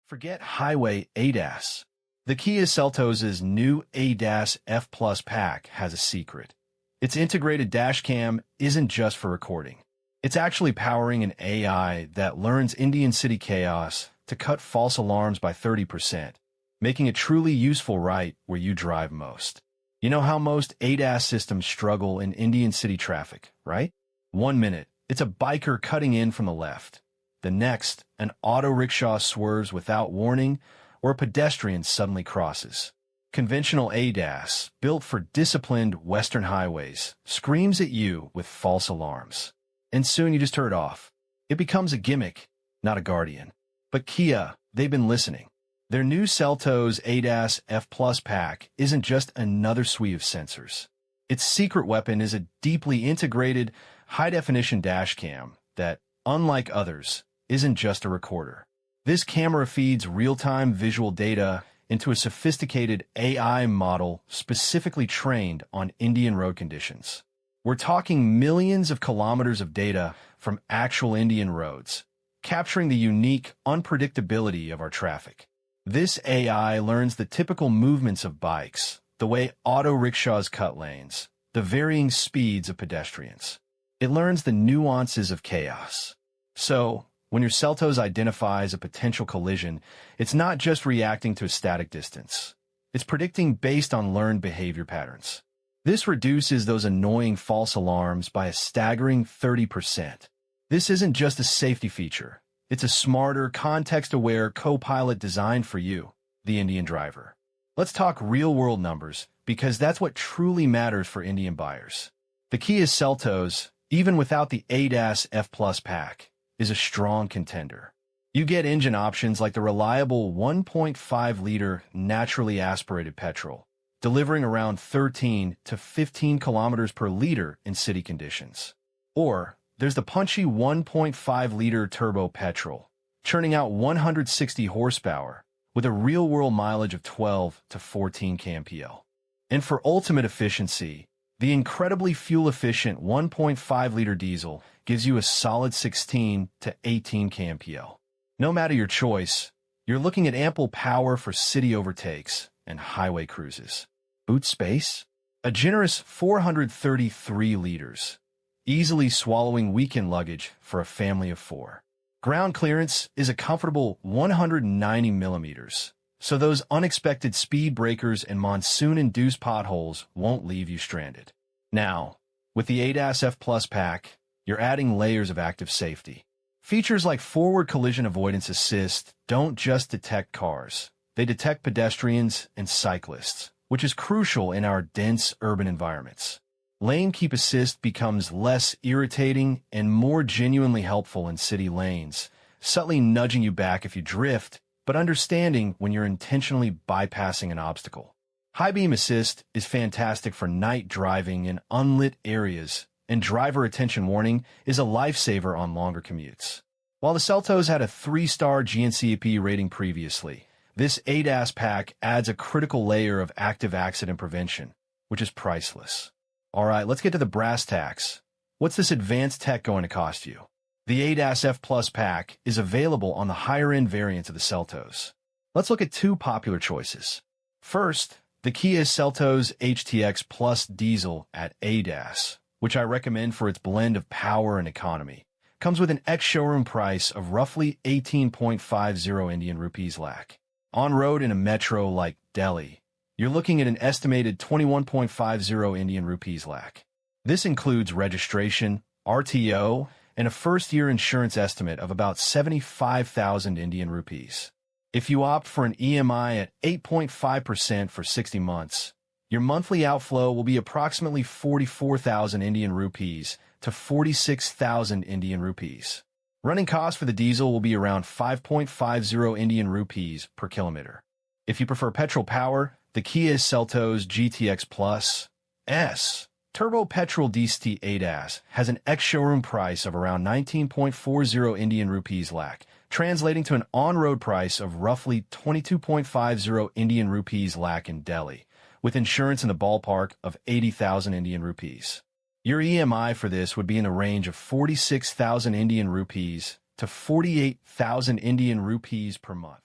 Forget highway ADAS. The Kia Seltos' new ADAS F Plus pack has a secret. Its integrated dashcam isn't just for recording. It's actually powering an AI that learns Indian city chaos to cut false alarms by 30%, making it truly useful right where you drive most. You know how most ADAS systems struggle in Indian city traffic, right? 1 minute, it's a biker cutting in from the left. The next, an auto rickshaw swerves without warning, or a pedestrian suddenly crosses. Conventional ADAS, built for disciplined Western highways, screams at you with false alarms. And soon you just turn it off. It becomes a gimmick, not a guardian. But Kia, they've been listening. Their new Seltos ADAS F Plus pack isn't just another suite of sensors. Its secret weapon is a deeply integrated, high-definition dashcam that, unlike others, isn't just a recorder. This camera feeds real-time visual data into a sophisticated AI model specifically trained on Indian road conditions. We're talking millions of kilometers of data from actual Indian roads, capturing the unique unpredictability of our traffic. This AI learns the typical movements of bikes, the way auto rickshaws cut lanes, the varying speeds of pedestrians. It learns the nuances of chaos. So, when your Seltos identifies a potential collision, it's not just reacting to a static distance. It's predicting based on learned behavior patterns. This reduces those annoying false alarms by a staggering 30%. This isn't just a safety feature. It's a smarter, context-aware co-pilot designed for you, the Indian driver. Let's talk real-world numbers, because that's what truly matters for Indian buyers. The Kia Seltos, even without the ADAS F Plus pack, is a strong contender. You get engine options like the reliable 1.5-liter naturally aspirated petrol, delivering around 13 to 15 kilometers per liter in city conditions. Or there's the punchy 1.5-liter turbo petrol, churning out 160 horsepower with a real-world mileage of 12 to 14 kmpl. And for ultimate efficiency, the incredibly fuel-efficient 1.5-liter diesel gives you a solid 16 to 18 kmpl. No matter your choice, you're looking at ample power for city overtakes and highway cruises. Boot space? A generous 433 liters, easily swallowing weekend luggage for a family of 4. Ground clearance is a comfortable 190 millimeters, so those unexpected speed breakers and monsoon-induced potholes won't leave you stranded. Now, with the ADAS F Plus pack, you're adding layers of active safety. Features like forward collision avoidance assist don't just detect cars. They detect pedestrians and cyclists, which is crucial in our dense urban environments. Lane keep assist becomes less irritating and more genuinely helpful in city lanes, subtly nudging you back if you drift, but understanding when you're intentionally bypassing an obstacle. High beam assist is fantastic for night driving in unlit areas, and driver attention warning is a lifesaver on longer commutes. While the Seltos had a 3-star GNCAP rating previously, this ADAS pack adds a critical layer of active accident prevention, which is priceless. All right, let's get to the brass tacks. What's this advanced tech going to cost you? The ADAS F Plus pack is available on the higher-end variants of the Seltos. Let's look at 2 popular choices. First, the Kia Seltos HTX Plus Diesel at ADAS, which I recommend for its blend of power and economy, comes with an ex-showroom price of roughly 18.50 Indian rupees lakh. On road in a metro like Delhi, you're looking at an estimated 21.50 Indian rupees lakh. This includes registration, RTO, and a first-year insurance estimate of about 75,000 Indian rupees. If you opt for an EMI at 8.5% for 60 months, your monthly outflow will be approximately 44,000 Indian rupees to 46,000 Indian rupees. Running costs for the diesel will be around 5.50 Indian rupees per kilometer. If you prefer petrol power, the Kia Seltos GTX Plus S Turbo Petrol DST ADAS has an ex-showroom price of around 19.40 Indian rupees lakh, translating to an on-road price of roughly 22.50 Indian rupees lakh in Delhi, with insurance in the ballpark of 80,000 Indian rupees. Your EMI for this would be in the range of 46,000 Indian rupees to 48,000 Indian rupees per month.